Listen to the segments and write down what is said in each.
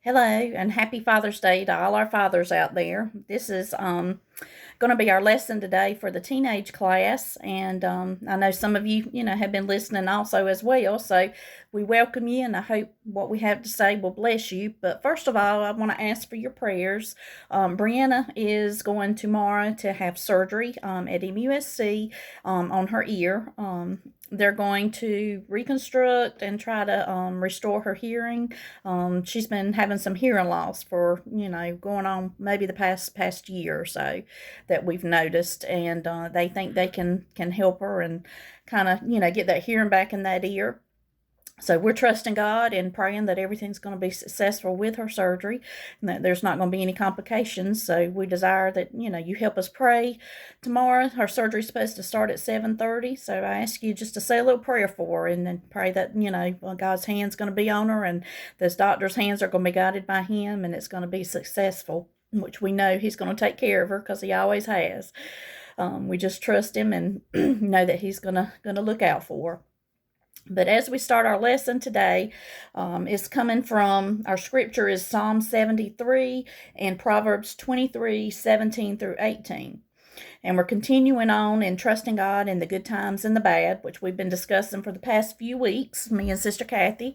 Hello and happy Father's Day to all our fathers out there. This is going to be our lesson today for the teenage class, and I know some of you, have been listening also as well. So we welcome you, and I hope what we have to say will bless you. But first of all, I want to ask for your prayers. Brianna is going tomorrow to have surgery at MUSC on her ear. They're going to reconstruct and try to restore her hearing. She's been having some hearing loss for going on maybe the past year or so that we've noticed, and they think they can help her and kind of get that hearing back in that ear. So we're trusting God and praying that everything's going to be successful with her surgery and that there's not going to be any complications. So we desire that, you help us pray tomorrow. Her surgery's supposed to start at 7:30. So I ask you just to say a little prayer for her and then pray that, God's hand's going to be on her and those doctor's hands are going to be guided by him and it's going to be successful, which we know he's going to take care of her because he always has. We just trust him and know that he's going to look out for her. But as we start our lesson today, it's coming from, our scripture is Psalm 73 and Proverbs 23:17 through 18. And we're continuing on in trusting God in the good times and the bad, which we've been discussing for the past few weeks, me and Sister Kathy.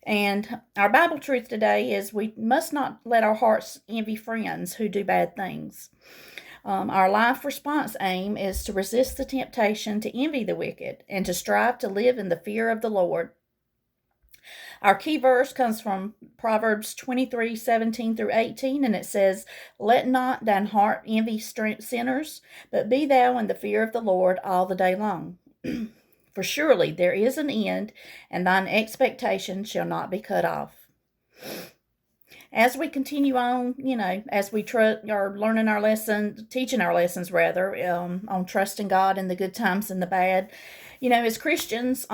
And our Bible truth today is we must not let our hearts envy friends who do bad things. Our life response aim is to resist the temptation to envy the wicked and to strive to live in the fear of the Lord. Our key verse comes from Proverbs 23:17 through 18, and it says, "Let not thine heart envy sinners, but be thou in the fear of the Lord all the day long. For surely there is an end, and thine expectation shall not be cut off." As we continue on, as we are learning our lesson, teaching our lessons rather, on trusting God in the good times and the bad, as Christians,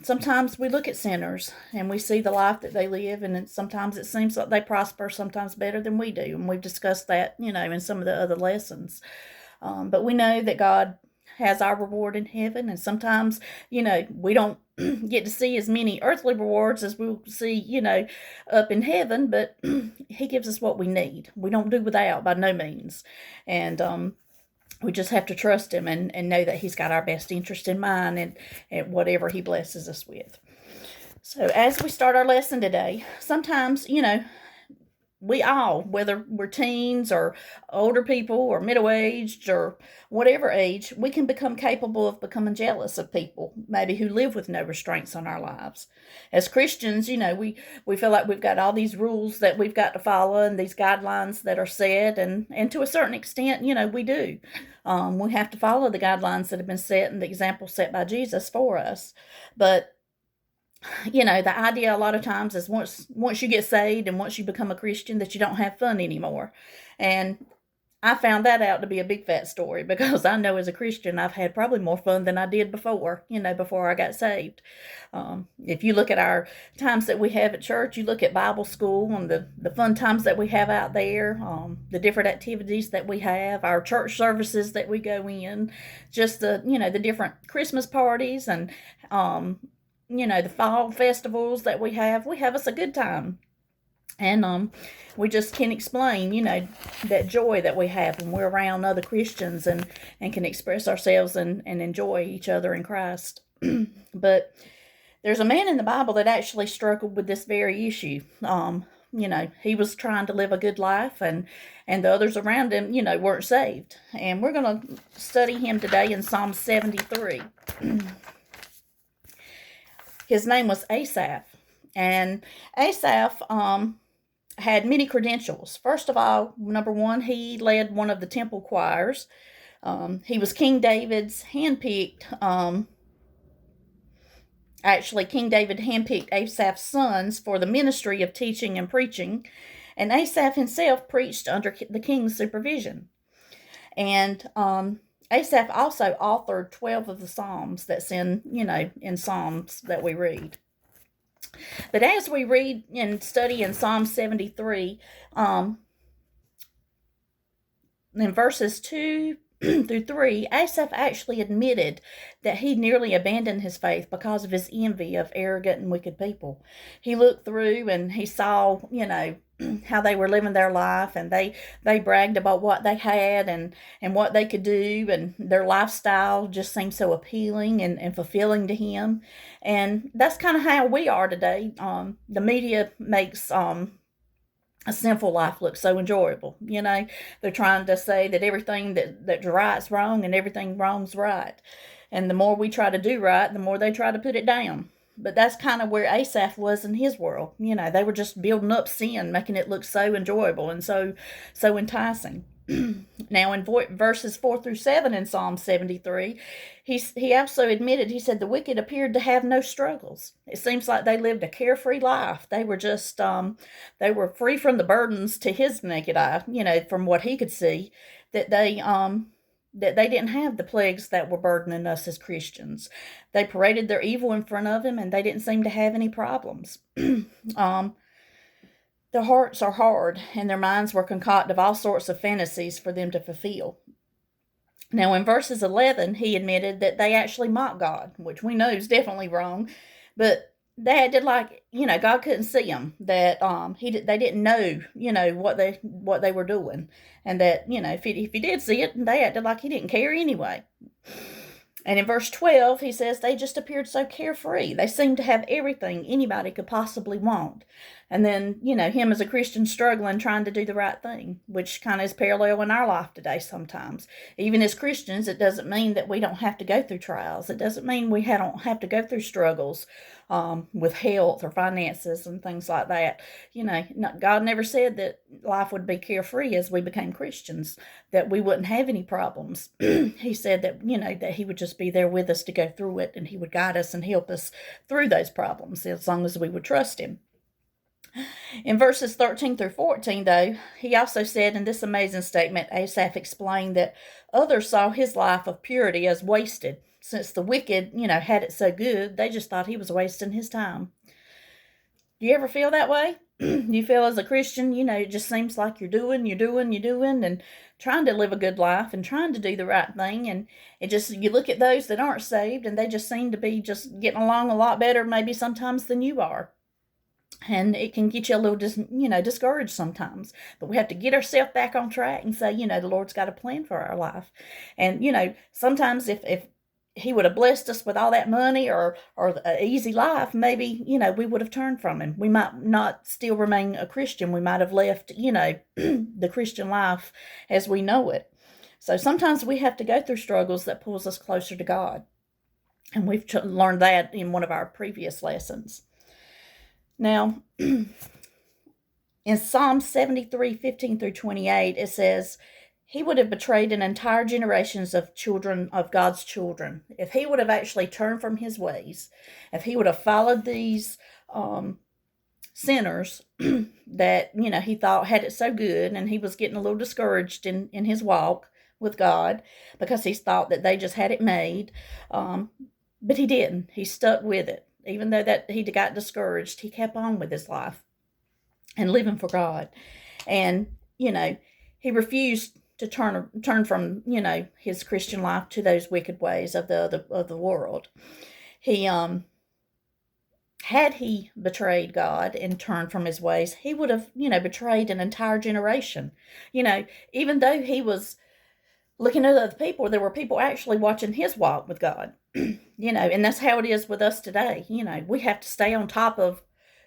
sometimes we look at sinners and we see the life that they live, and sometimes it seems like they prosper, sometimes better than we do, and we've discussed that, in some of the other lessons. But we know that God has our reward in heaven, and sometimes, we don't get to see as many earthly rewards as we'll see, up in heaven, but he gives us what we need. We don't do without by no means. And we just have to trust him and know that he's got our best interest in mind and whatever he blesses us with. So as we start our lesson today, sometimes, we all, whether we're teens or older people or middle-aged or whatever age, we can become capable of becoming jealous of people, maybe who live with no restraints on our lives. As Christians, we feel like we've got all these rules that we've got to follow and these guidelines that are set, and to a certain extent, we do. We have to follow the guidelines that have been set and the examples set by Jesus for us. But the idea a lot of times is once you get saved and once you become a Christian that you don't have fun anymore. And I found that out to be a big fat story because I know as a Christian I've had probably more fun than I did before I got saved. If you look at our times that we have at church, you look at Bible school and the fun times that we have out there, the different activities that we have, our church services that we go in, just the different Christmas parties and the fall festivals that we have us a good time. And we just can't explain, that joy that we have when we're around other Christians and can express ourselves and enjoy each other in Christ. But there's a man in the Bible that actually struggled with this very issue. He was trying to live a good life and the others around him, weren't saved. And we're going to study him today in Psalm 73. His name was Asaph, and Asaph had many credentials. First of all, number one, he led one of the temple choirs. He was King David's handpicked. Actually, King David handpicked Asaph's sons for the ministry of teaching and preaching, and Asaph himself preached under the king's supervision. And Asaph also authored 12 of the Psalms that's in Psalms that we read. But as we read and study in Psalm 73, in verses 2 through 3, Asaph actually admitted that he nearly abandoned his faith because of his envy of arrogant and wicked people. He looked through and he saw, how they were living their life, and they bragged about what they had and what they could do, and their lifestyle just seemed so appealing and fulfilling to him. And that's kind of how we are today. The media makes a sinful life looks so enjoyable. They're trying to say that everything that's right's wrong and everything wrong's right. And the more we try to do right, the more they try to put it down. But that's kind of where Asaph was in his world. They were just building up sin, making it look so enjoyable and so enticing. Now, in verses 4 through 7 in Psalm 73, he also admitted, he said, the wicked appeared to have no struggles. It seems like they lived a carefree life. They were just, they were free from the burdens to his naked eye, from what he could see, that they didn't have the plagues that were burdening us as Christians. They paraded their evil in front of him, and they didn't seem to have any problems. Their hearts are hard, and their minds were concocted of all sorts of fantasies for them to fulfill. Now, in verses 11, he admitted that they actually mocked God, which we know is definitely wrong, but they acted like, God couldn't see them, that they didn't know, what they were doing, and that, if he did see it, they acted like he didn't care anyway. And in verse 12, he says they just appeared so carefree. They seemed to have everything anybody could possibly want. And then, him as a Christian struggling, trying to do the right thing, which kind of is parallel in our life today sometimes. Even as Christians, it doesn't mean that we don't have to go through trials. It doesn't mean we don't have to go through struggles with health or finances and things like that. God never said that life would be carefree as we became Christians, that we wouldn't have any problems. He said that, that he would just be there with us to go through it, and he would guide us and help us through those problems as long as we would trust him. In verses 13 through 14, though, he also said in this amazing statement, Asaph explained that others saw his life of purity as wasted. Since the wicked, had it so good, they just thought he was wasting his time. Do you ever feel that way? You feel as a Christian, it just seems like you're doing, and trying to live a good life and trying to do the right thing. And you look at those that aren't saved, and they just seem to be just getting along a lot better maybe sometimes than you are. And it can get you a little, discouraged sometimes. But we have to get ourselves back on track and say, the Lord's got a plan for our life. And, sometimes if he would have blessed us with all that money or an easy life, maybe, we would have turned from him. We might not still remain a Christian. We might have left, the Christian life as we know it. So sometimes we have to go through struggles that pulls us closer to God. And we've learned that in one of our previous lessons. Now, in Psalm 73, 15 through 28, it says, he would have betrayed an entire generations of children, of God's children. If he would have actually turned from his ways, if he would have followed these sinners that, he thought had it so good, and he was getting a little discouraged in his walk with God because he thought that they just had it made. But he didn't. He stuck with it. Even though that he got discouraged, he kept on with his life and living for God. And, he refused to turn from, his Christian life to those wicked ways of the world. He, had he betrayed God and turned from his ways, he would have, betrayed an entire generation. Even though he was looking at other people, there were people actually watching his walk with God. And that's how it is with us today. We have to stay on top of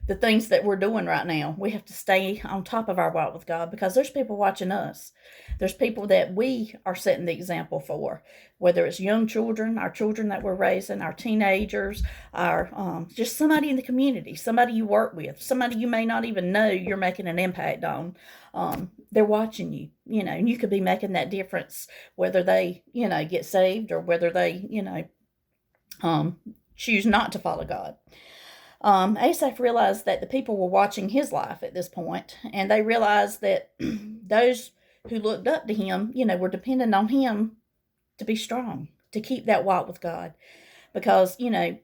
the things that we're doing right now. We have to stay on top of our walk with God because there's people watching us. There's people that we are setting the example for, whether it's young children, our children that we're raising, our teenagers, our just somebody in the community, somebody you work with, somebody you may not even know you're making an impact on. They're watching you, and you could be making that difference, whether they, get saved or whether they, choose not to follow God. Asaph realized that the people were watching his life at this point, and they realized that those who looked up to him, were dependent on him to be strong, to keep that walk with God. Because,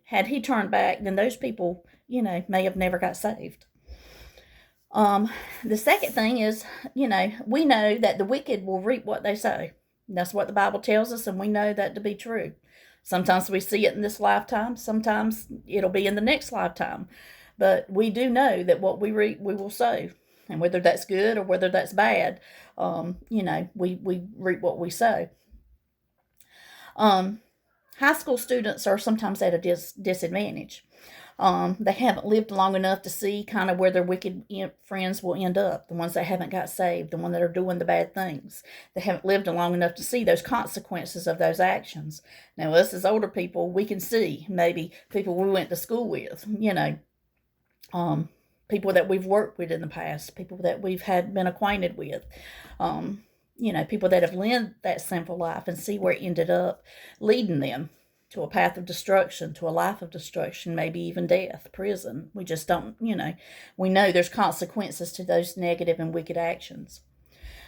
had he turned back, then those people, may have never got saved. The second thing is, we know that the wicked will reap what they sow. That's what the Bible tells us, and we know that to be true. Sometimes we see it in this lifetime, sometimes it'll be in the next lifetime. But we do know that what we reap, we will sow. And whether that's good or whether that's bad, we reap what we sow. High school students are sometimes at a disadvantage. They haven't lived long enough to see kind of where their wicked friends will end up, the ones that haven't got saved, the ones that are doing the bad things. They haven't lived long enough to see those consequences of those actions. Now, us as older people, we can see maybe people we went to school with, people that we've worked with in the past, people that we've been acquainted with, people that have lived that sinful life, and see where it ended up leading them to a path of destruction, to a life of destruction, maybe even death, prison. We just don't, we know there's consequences to those negative and wicked actions.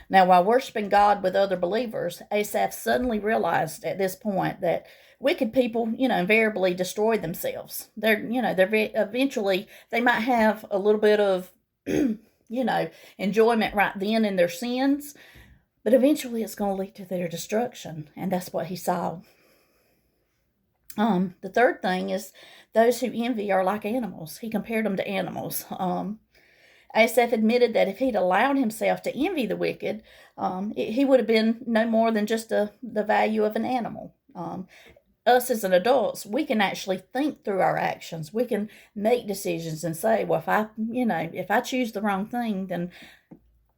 Now, while worshiping God with other believers, Asaph suddenly realized at this point that wicked people, invariably destroy themselves. They're eventually, they might have a little bit of, enjoyment right then in their sins, but eventually it's going to lead to their destruction. And that's what he saw. The third thing is those who envy are like animals. He compared them to animals. Asaph admitted that if he'd allowed himself to envy the wicked, he would have been no more than just the value of an animal. Us as an adults, we can actually think through our actions. We can make decisions and say, well, if I choose the wrong thing, then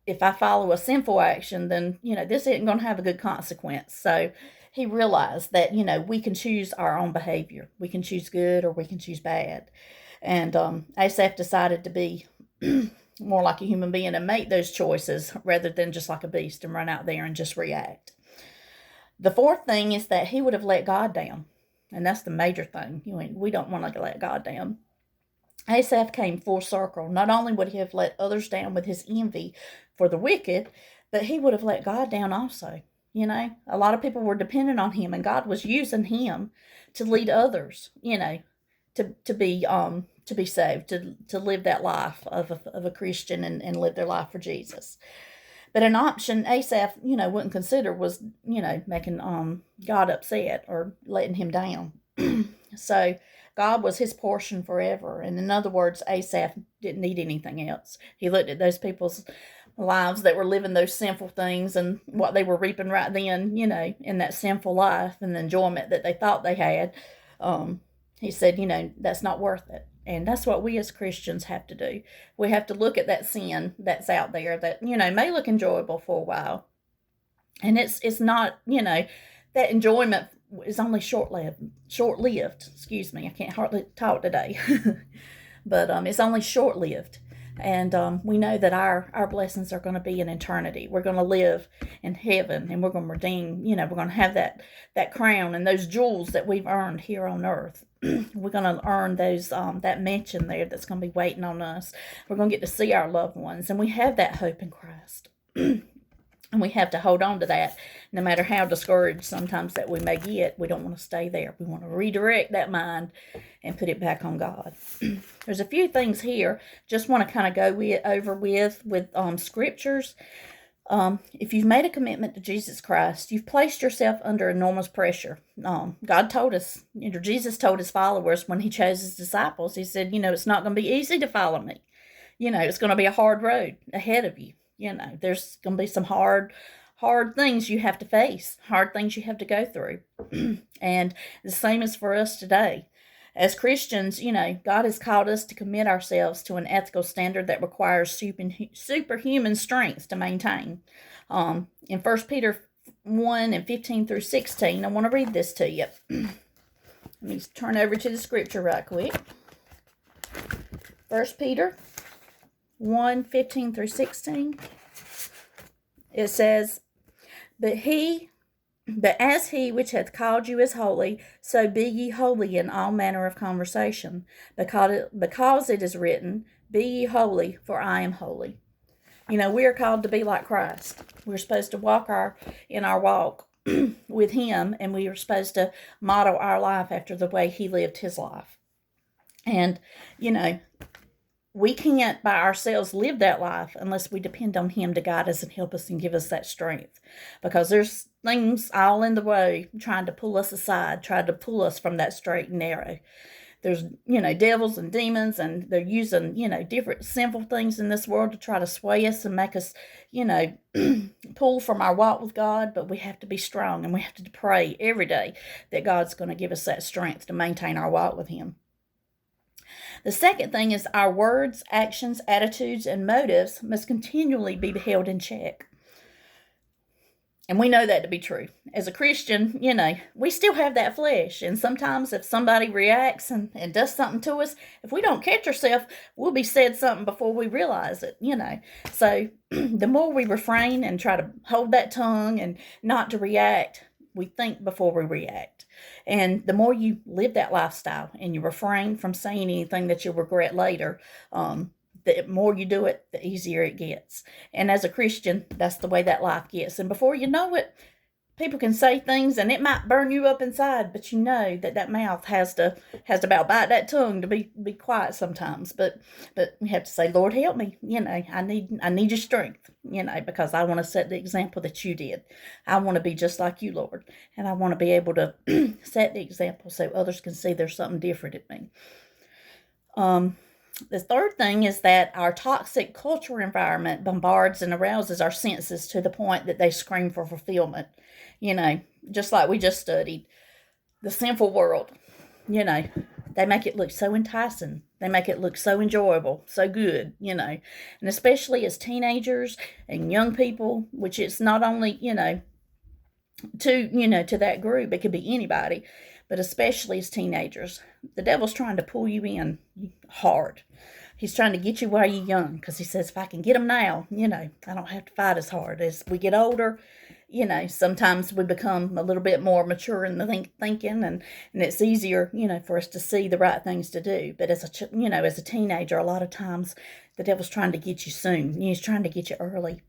if I follow a sinful action, then, this isn't going to have a good consequence. So he realized that, we can choose our own behavior. We can choose good or we can choose bad. And Asaph decided to be more like a human being and make those choices rather than just like a beast and run out there and just react. The fourth thing is that he would have let God down. And that's the major thing. We don't want to let God down. Asaph came full circle. Not only would he have let others down with his envy for the wicked, but he would have let God down also. A lot of people were dependent on him, and God was using him to lead others, to be saved, to live that life of a Christian and live their life for Jesus. But an option Asaph, wouldn't consider was, making God upset or letting him down. So God was his portion forever. And in other words, Asaph didn't need anything else. He looked at those people's lives that were living those sinful things and what they were reaping right then, in that sinful life and the enjoyment that they thought they had. He said, that's not worth it. And that's what we as Christians have to do. We have to look at that sin that's out there that, may look enjoyable for a while. And it's not, that enjoyment is only short-lived. Excuse me, I can't hardly talk today. But it's only short-lived. And we know that our blessings are going to be in eternity. We're going to live in heaven, and we're going to redeem, we're going to have that crown and those jewels that we've earned here on earth. We're going to earn those that mansion there that's going to be waiting on us. We're going to get to see our loved ones, and we have that hope in Christ. And we have to hold on to that no matter how discouraged sometimes that we may get. We don't want to stay there. We want to redirect that mind and put it back on God. There's a few things here. Just want to kind of go over with scriptures. If you've made a commitment to Jesus Christ, you've placed yourself under enormous pressure. God told us, Jesus told his followers when he chose his disciples, he said, it's not going to be easy to follow me. It's going to be a hard road ahead of you. There's going to be some hard things you have to face, hard things you have to go through. And the same is for us today. As Christians, God has called us to commit ourselves to an ethical standard that requires superhuman strength to maintain. In 1 Peter 1 and 15 through 16, I want to read this to you. Let me turn over to the scripture right quick. 1 Peter 1, 15 through 16. It says, But as he which hath called you is holy, so be ye holy in all manner of conversation, because it is written, Be ye holy, for I am holy. We are called to be like Christ. We're supposed to walk in our walk with him, and we are supposed to model our life after the way he lived his life. And, we can't by ourselves live that life unless we depend on Him to guide us and help us and give us that strength. Because there's things all in the way trying to pull us aside, trying to pull us from that straight and narrow. There's, devils and demons, and they're using, different sinful things in this world to try to sway us and make us, pull from our walk with God. But we have to be strong, and we have to pray every day that God's going to give us that strength to maintain our walk with Him. The second thing is our words, actions, attitudes, and motives must continually be held in check. And we know that to be true. As a Christian, we still have that flesh. And sometimes if somebody reacts and does something to us, if we don't catch ourselves, we'll be said something before we realize it, So the more we refrain and try to hold that tongue and not to react, we think before we react. And the more you live that lifestyle and you refrain from saying anything that you'll regret later, the more you do it, the easier it gets. And as a Christian, that's the way that life gets. And before you know it, people can say things and it might burn you up inside, but you know that mouth has to about bite that tongue to be quiet sometimes. But you have to say, Lord, help me. I need your strength, because I want to set the example that you did. I want to be just like you, Lord. And I want to be able to set the example so others can see there's something different in me. The third thing is that our toxic cultural environment bombards and arouses our senses to the point that they scream for fulfillment. Just like we just studied, the sinful world, they make it look so enticing. They make it look so enjoyable, so good, and especially as teenagers and young people, which it's not only, to that group, it could be anybody, but especially as teenagers, the devil's trying to pull you in hard. He's trying to get you while you're young, because he says, if I can get them now, I don't have to fight as hard. As we get older, sometimes we become a little bit more mature in the thinking, and it's easier, for us to see the right things to do. But as a teenager, a lot of times the devil's trying to get you soon. He's trying to get you early.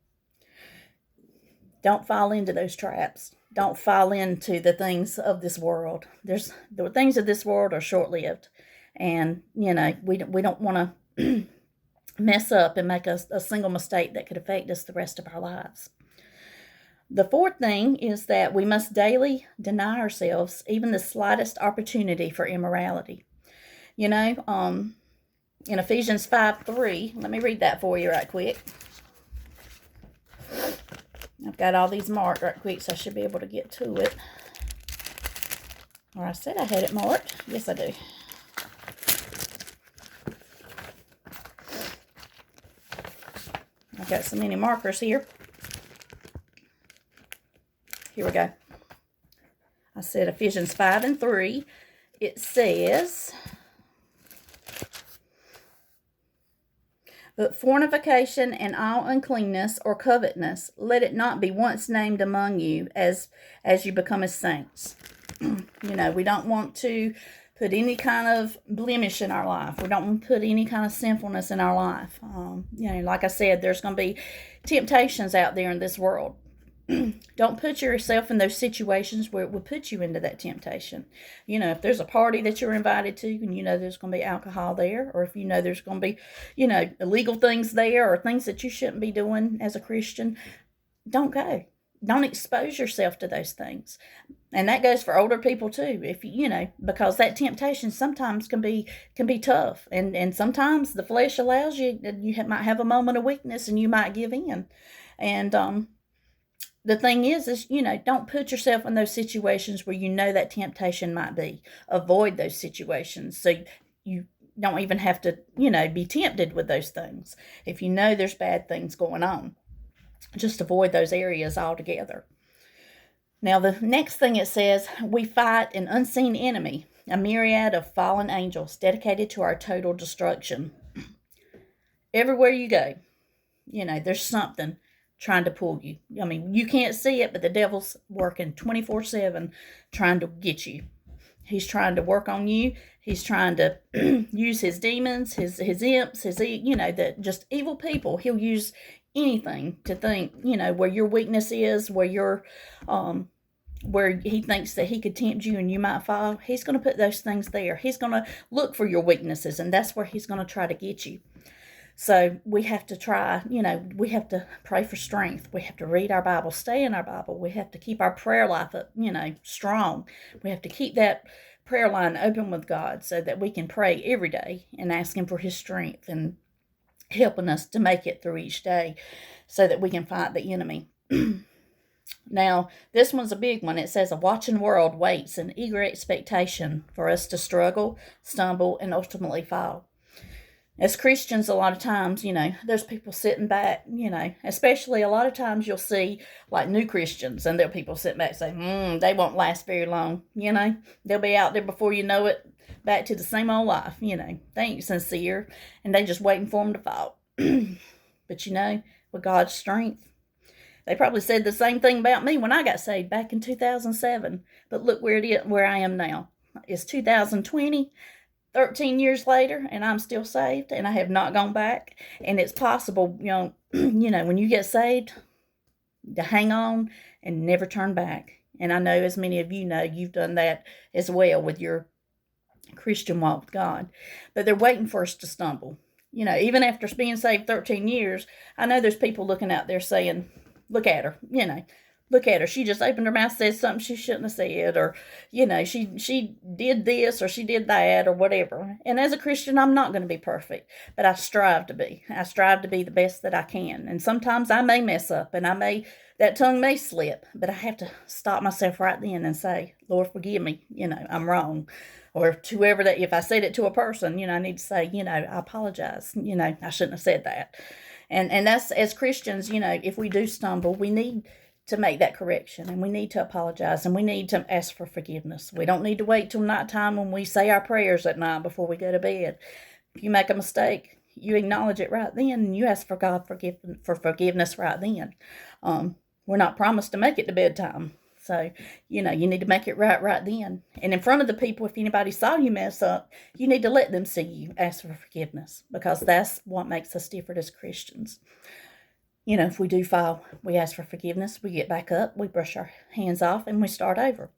Don't fall into those traps. Don't fall into the things of this world. The things of this world are short-lived, and we don't want to mess up and make a single mistake that could affect us the rest of our lives. The fourth thing is that we must daily deny ourselves even the slightest opportunity for immorality. In Ephesians 5:3, let me read that for you right quick. I've got all these marked right quick, so I should be able to get to it. Or I said I had it marked. Yes, I do. I've got so many markers here. Here we go. I said Ephesians 5:3. It says, but fornication and all uncleanness or covetousness, let it not be once named among you as you become as saints. We don't want to put any kind of blemish in our life. We don't want to put any kind of sinfulness in our life. Like I said, there's going to be temptations out there in this world. Don't put yourself in those situations where it will put you into that temptation. If there's a party that you're invited to and there's going to be alcohol there, or if there's going to be, illegal things there or things that you shouldn't be doing as a Christian, don't go. Don't expose yourself to those things. And that goes for older people too. If because that temptation sometimes can be tough, and sometimes the flesh allows you might have a moment of weakness and you might give in. And the thing is, don't put yourself in those situations where that temptation might be. Avoid those situations so you don't even have to, be tempted with those things. If there's bad things going on, just avoid those areas altogether. Now, the next thing it says, we fight an unseen enemy, a myriad of fallen angels dedicated to our total destruction. Everywhere you go, there's something trying to pull you. You can't see it, but the devil's working 24/7 trying to get you. He's trying to work on you. He's trying to use his demons, his imps, that just evil people. He'll use anything to think, where your weakness is, where he thinks that he could tempt you and you might fall. He's going to put those things there. He's going to look for your weaknesses, and that's where he's going to try to get you. So we have to try, we have to pray for strength. We have to read our Bible, stay in our Bible. We have to keep our prayer life up, strong. We have to keep that prayer line open with God so that we can pray every day and ask Him for His strength and helping us to make it through each day so that we can fight the enemy. Now, this one's a big one. It says, a watching world waits in eager expectation for us to struggle, stumble, and ultimately fall. As Christians, a lot of times, there's people sitting back, especially a lot of times you'll see like new Christians and there'll people sitting back saying, they won't last very long, they'll be out there before you know it, back to the same old life, they ain't sincere and they just waiting for them to fall. But with God's strength, they probably said the same thing about me when I got saved back in 2007, but look where I am now. It's 2020. 13 years later, and I'm still saved, and I have not gone back. And it's possible, when you get saved, to hang on and never turn back. And I know, as many of you know, you've done that as well with your Christian walk with God. But they're waiting for us to stumble. Even after being saved 13 years, I know there's people looking out there saying, look at her, look at her. She just opened her mouth, said something she shouldn't have said, or, she did this or she did that or whatever. And as a Christian, I'm not going to be perfect, but I strive to be. I strive to be the best that I can. And sometimes I may mess up and that tongue may slip, but I have to stop myself right then and say, Lord, forgive me. I'm wrong. Or to whoever that, if I said it to a person, I need to say, I apologize. I shouldn't have said that. And that's, as Christians, if we do stumble, we need to make that correction, and we need to apologize, and we need to ask for forgiveness. We don't need to wait till nighttime when we say our prayers at night before we go to bed. If you make a mistake, you acknowledge it right then, and you ask for God for forgiveness right then. We're not promised to make it to bedtime. So, you need to make it right then. And in front of the people, if anybody saw you mess up, you need to let them see you ask for forgiveness, because that's what makes us different as Christians. If we do fall, we ask for forgiveness, we get back up, we brush our hands off, and we start over.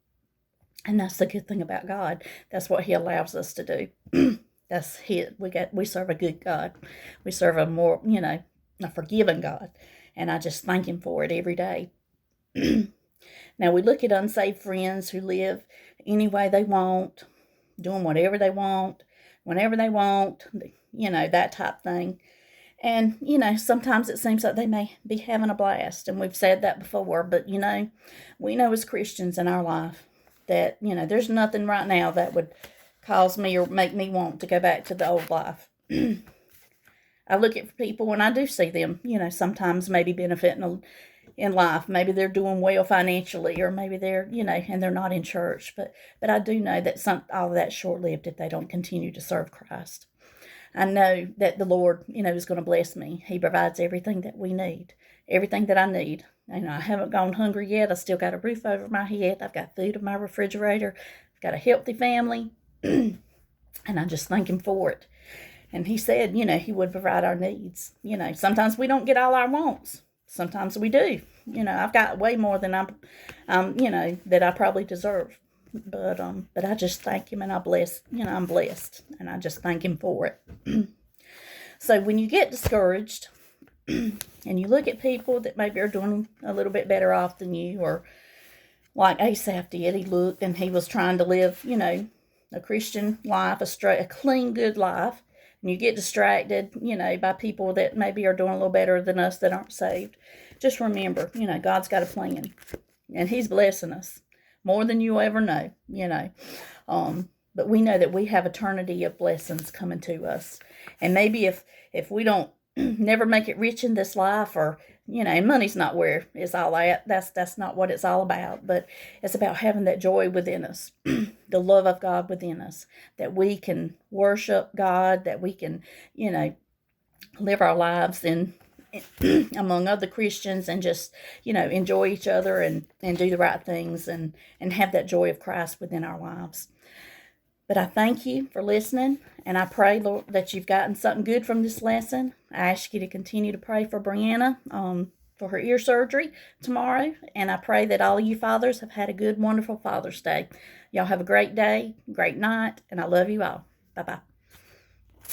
And that's the good thing about God. That's what He allows us to do. That's it. We serve a good God. We serve a more, a forgiving God. And I just thank Him for it every day. Now, we look at unsaved friends who live any way they want, doing whatever they want, whenever they want, that type thing. And, sometimes it seems like they may be having a blast. And we've said that before. But, we know as Christians in our life that, there's nothing right now that would cause me or make me want to go back to the old life. I look at people when I do see them, sometimes maybe benefiting in life. Maybe they're doing well financially, or maybe they're, and they're not in church. But I do know that all of that's short-lived if they don't continue to serve Christ. I know that the Lord, is going to bless me. He provides everything that we need, everything that I need. And I haven't gone hungry yet. I still got a roof over my head. I've got food in my refrigerator. I've got a healthy family. And I just thank Him for it. And He said, He would provide our needs. Sometimes we don't get all our wants. Sometimes we do. I've got way more than that I probably deserve. But I just thank Him, and I'm blessed, and I just thank Him for it. So when you get discouraged and you look at people that maybe are doing a little bit better off than you, or like Asaph did, he looked and he was trying to live, a Christian life, a clean, good life, and you get distracted, by people that maybe are doing a little better than us that aren't saved. Just remember, God's got a plan, and He's blessing us more than you'll ever know, but we know that we have eternity of blessings coming to us. And maybe if we don't never make it rich in this life, or, and money's not where it's all at, that's not what it's all about, but it's about having that joy within us, the love of God within us, that we can worship God, that we can, live our lives in among other Christians, and just, enjoy each other and do the right things, and have that joy of Christ within our lives. But I thank you for listening, and I pray, Lord, that you've gotten something good from this lesson. I ask you to continue to pray for Brianna for her ear surgery tomorrow, and I pray that all of you fathers have had a good, wonderful Father's Day. Y'all have a great day, great night, and I love you all. Bye-bye.